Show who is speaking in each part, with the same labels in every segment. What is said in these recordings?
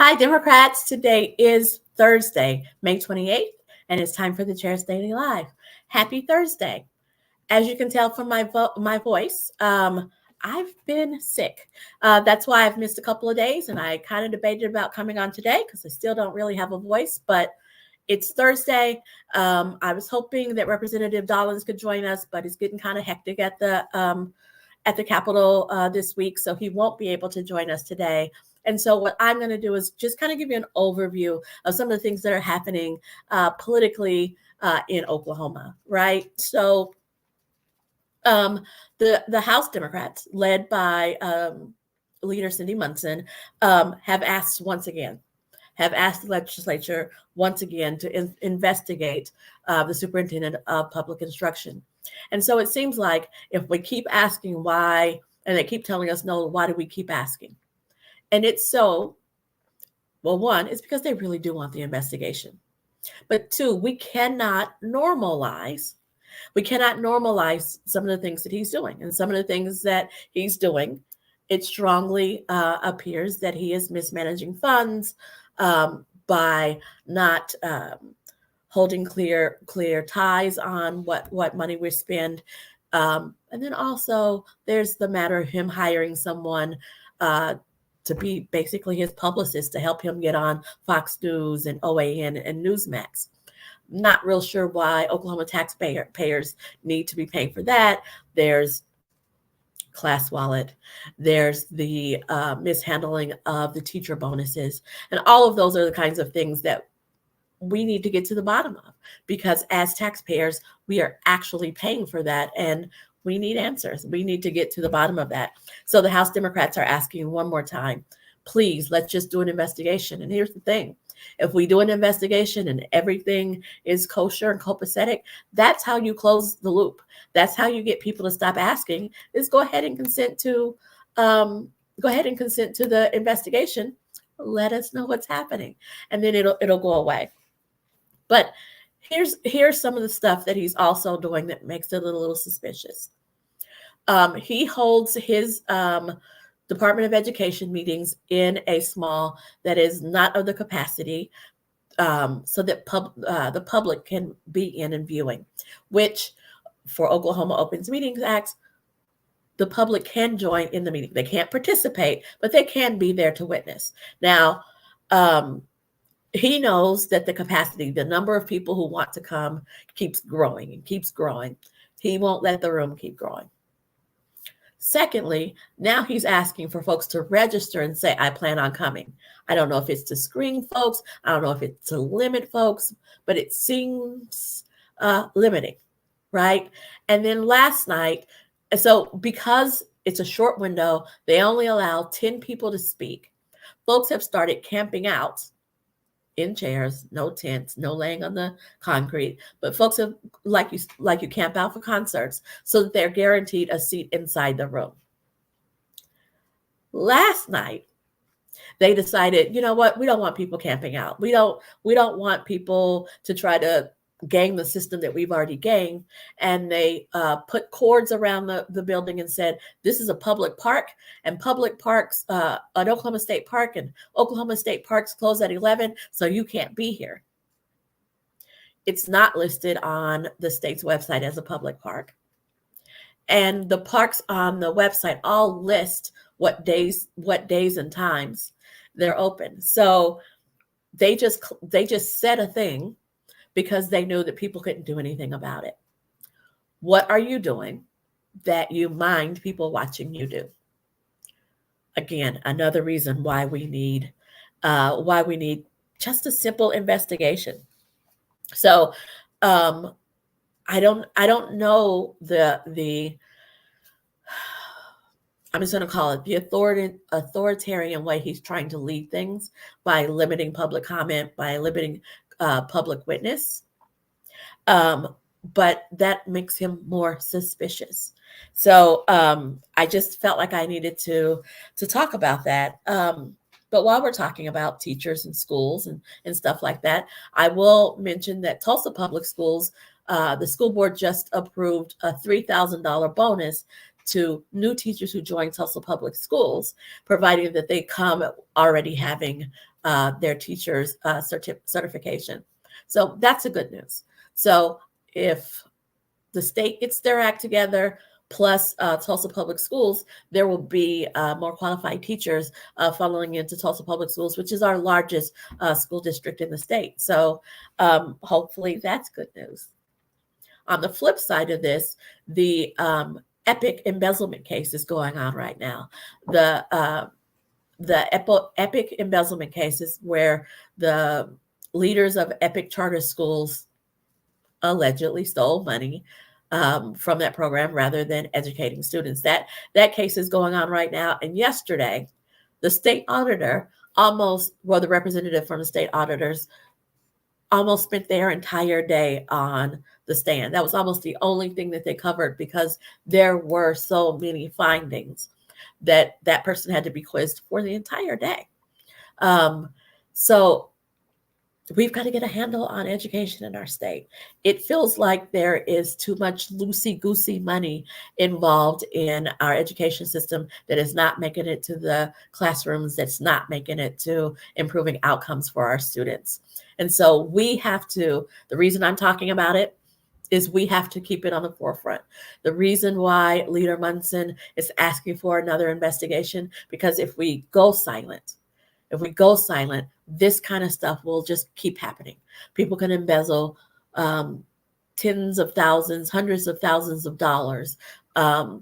Speaker 1: Hi, Democrats. Today is Thursday, May 28th, and it's time for the Chair's Daily Live. Happy Thursday. As you can tell from my voice, I've been sick. That's why I've missed a couple of days, and I kind of debated about coming on today because I still don't really have a voice, but it's Thursday. I was hoping that Representative Dollens could join us, but it's getting kind of hectic at the Capitol this week, so he won't be able to join us today. And so what I'm going to do is just kind of give you an overview of some of the things that are happening politically in Oklahoma, right? So the House Democrats, led by Leader Cindy Munson, have asked the legislature once again to investigate the superintendent of public instruction. And so it seems like if we keep asking why, and they keep telling us no, why do we keep asking? And it's so, well, one, it's because they really do want the investigation. But two, we cannot normalize some of the things that he's doing. And some of the things that he's doing, it strongly appears that he is mismanaging funds by not holding clear ties on what money we spend. And then also there's the matter of him hiring someone to be basically his publicist to help him get on Fox News and OAN and Newsmax. Not real sure why Oklahoma taxpayers need to be paying for that. There's Class Wallet. There's the mishandling of the teacher bonuses. And all of those are the kinds of things that we need to get to the bottom of, because as taxpayers, we are actually paying for that. And we need answers. We need to get to the bottom of that. So the House Democrats are asking one more time, please, let's just do an investigation. And here's the thing. If we do an investigation and everything is kosher and copacetic, that's how you close the loop. That's how you get people to stop asking, is go ahead and consent to the investigation. Let us know what's happening. And then it'll go away. But here's some of the stuff that he's also doing that makes it a little suspicious. He holds his Department of Education meetings in a small that is not of the capacity so that the public can be in and viewing, which for Oklahoma Opens Meetings Act, the public can join in the meeting. They can't participate, but they can be there to witness. Now, he knows that the number of people who want to come keeps growing and keeps growing. He won't let the room keep growing. Secondly, now he's asking for folks to register and say, I plan on coming. I don't know if it's to screen folks. I don't know if it's to limit folks, but it seems limiting, right? And then last night, so because it's a short window, they only allow 10 people to speak. Folks have started camping out in chairs, no tents, no laying on the concrete, but folks have like you camp out for concerts so that they're guaranteed a seat inside the room. Last night, they decided, you know what, we don't want people camping out. We don't want people to try to gang the system that we've already ganged. And they put cords around the building and said, this is a public park, and public parks, an Oklahoma State Park and Oklahoma State Parks close at 11, so you can't be here. It's not listed on the state's website as a public park. And the parks on the website all list what days and times they're open. So they just said a thing because they knew that people couldn't do anything about it. What are you doing that you mind people watching you do? Again, another reason why we need just a simple investigation. So I don't know the I'm just going to call it the authoritarian way he's trying to lead things by limiting public comment, by limiting public witness. But that makes him more suspicious. So I just felt like I needed to talk about that. But while we're talking about teachers and schools and stuff like that, I will mention that Tulsa Public Schools, the school board just approved a $3,000 bonus to new teachers who join Tulsa Public Schools, providing that they come already having their teachers' certification. So that's a good news. So if the state gets their act together, plus Tulsa Public Schools, there will be more qualified teachers funneling into Tulsa Public Schools, which is our largest school district in the state. So hopefully that's good news. On the flip side of this, the epic embezzlement case is going on right now. The epic embezzlement cases where the leaders of epic charter schools allegedly stole money from that program rather than educating students. That case is going on right now. And yesterday, the state auditor the representative from the state auditors almost spent their entire day on the stand. That was almost the only thing that they covered because there were so many findings that that person had to be quizzed for the entire day. So we've got to get a handle on education in our state. It feels like there is too much loosey-goosey money involved in our education system that is not making it to the classrooms, that's not making it to improving outcomes for our students. And so we have to, the reason I'm talking about it is we have to keep it on the forefront. The reason why Leader Munson is asking for another investigation, because if we go silent, this kind of stuff will just keep happening. People can embezzle tens of thousands, hundreds of thousands of dollars. Our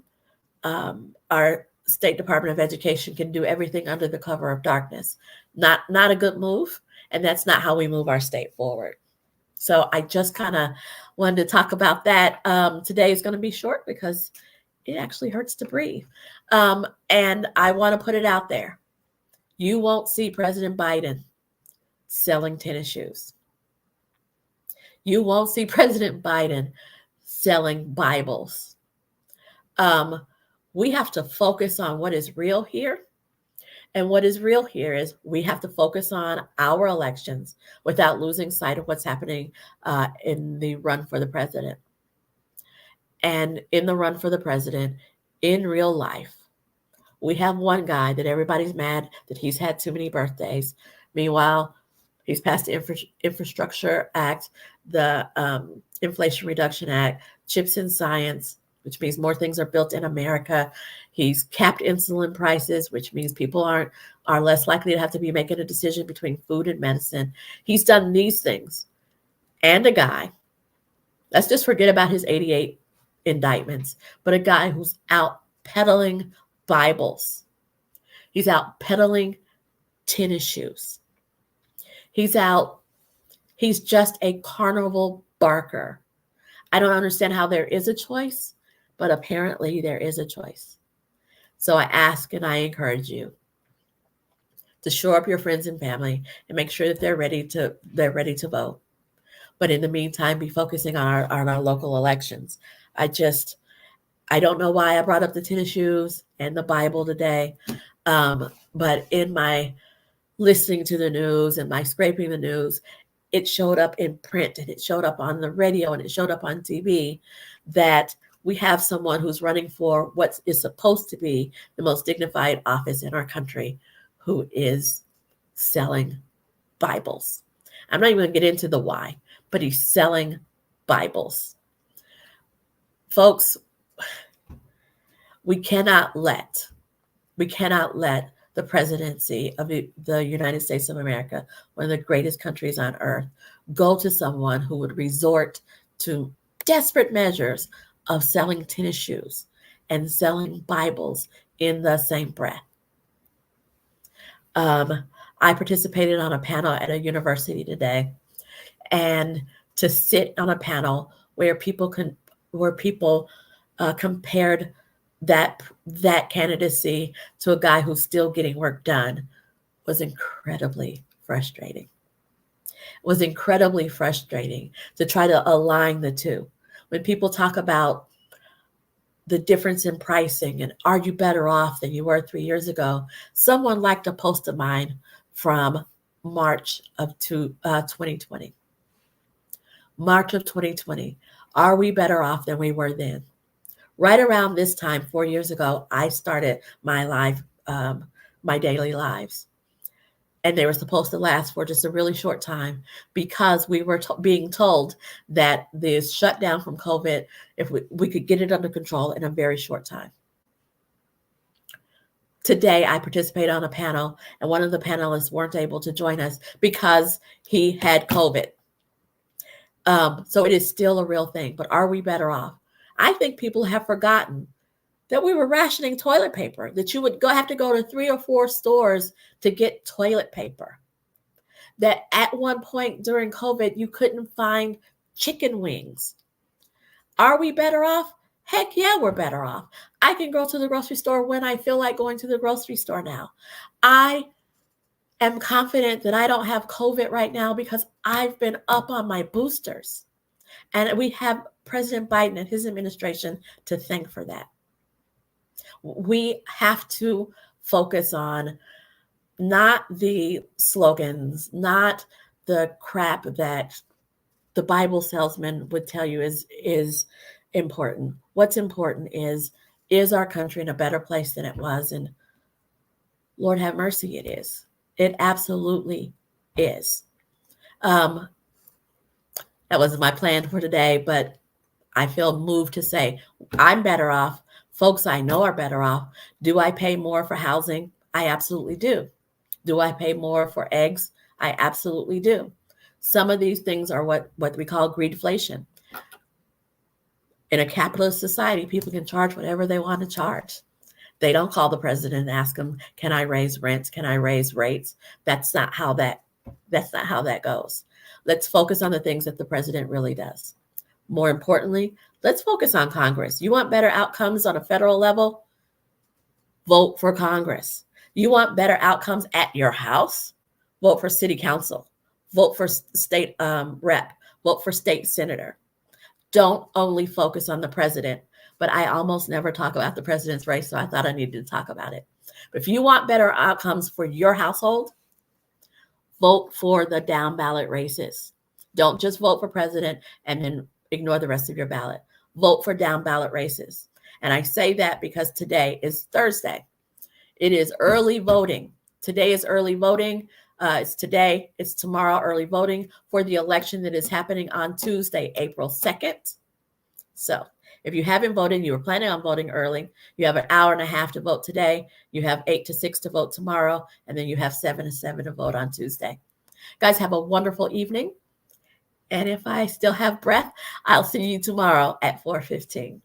Speaker 1: State Department of Education can do everything under the cover of darkness. Not a good move, and that's not how we move our state forward. So I just kind of wanted to talk about that. Today is going to be short because it actually hurts to breathe. And I want to put it out there. You won't see President Biden selling tennis shoes. You won't see President Biden selling Bibles. We have to focus on what is real here. And what is real here is we have to focus on our elections without losing sight of what's happening in the run for the president. And in the run for the president, in real life, we have one guy that everybody's mad that he's had too many birthdays. Meanwhile, he's passed the Infrastructure Act, the Inflation Reduction Act, CHIPS and Science, which means more things are built in America. He's capped insulin prices, which means people are less likely to have to be making a decision between food and medicine. He's done these things. And a guy, let's just forget about his 88 indictments, but a guy who's out peddling Bibles. He's out peddling tennis shoes. He's just a carnival barker. I don't understand how there is a choice, but apparently there is a choice. So I ask and I encourage you to shore up your friends and family and make sure that they're ready to vote. But in the meantime, be focusing on our local elections. I don't know why I brought up the tennis shoes and the Bible today, but in my listening to the news and my scraping the news, it showed up in print and it showed up on the radio and it showed up on TV that we have someone who's running for what is supposed to be the most dignified office in our country who is selling Bibles. I'm not even going to get into the why, but he's selling Bibles. Folks, we cannot let the presidency of the United States of America, one of the greatest countries on earth, go to someone who would resort to desperate measures of selling tennis shoes and selling Bibles in the same breath. I participated on a panel at a university today, and to sit on a panel where people compared that candidacy to a guy who's still getting work done was incredibly frustrating. It was incredibly frustrating to try to align the two. When people talk about the difference in pricing and are you better off than you were 3 years ago, someone liked a post of mine from March of 2020. March of 2020. Are we better off than we were then? Right around this time, 4 years ago, I started my live, my daily lives. and they were supposed to last for just a really short time because we were being told that this shutdown from COVID, if we could get it under control in a very short time. Today, I participated on a panel, and one of the panelists weren't able to join us because he had COVID. So it is still a real thing, but are we better off? I think people have forgotten that we were rationing toilet paper, that you would have to go to 3 or 4 stores to get toilet paper. That at one point during COVID, you couldn't find chicken wings. Are we better off? Heck yeah, we're better off. I can go to the grocery store when I feel like going to the grocery store now. I am confident that I don't have COVID right now because I've been up on my boosters. And we have President Biden and his administration to thank for that. We have to focus on not the slogans, not the crap that the Bible salesman would tell you is important. What's important is our country in a better place than it was? And Lord have mercy, it is. It absolutely is. That wasn't my plan for today, but I feel moved to say I'm better off. Folks I know are better off. Do I pay more for housing? I absolutely do. Do I pay more for eggs? I absolutely do. Some of these things are what we call greedflation. In a capitalist society, people can charge whatever they want to charge. They don't call the president and ask him, can I raise rents? Can I raise rates? That's not how that goes. Let's focus on the things that the president really does. More importantly, let's focus on Congress. You want better outcomes on a federal level? Vote for Congress. You want better outcomes at your house? Vote for city council. Vote for state rep. Vote for state senator. Don't only focus on the president, but I almost never talk about the president's race, so I thought I needed to talk about it. But if you want better outcomes for your household, vote for the down ballot races. Don't just vote for president and then ignore the rest of your ballot. Vote for down ballot races. And I say that because today is Thursday. It is early voting. Today is early voting. It's today, it's tomorrow, early voting for the election that is happening on Tuesday, April 2nd. So if you haven't voted, you were planning on voting early, you have an hour and a half to vote today, you have 8 to 6 to vote tomorrow, and then you have 7 to 7 to vote on Tuesday. Guys, have a wonderful evening. And if I still have breath, I'll see you tomorrow at 4:15.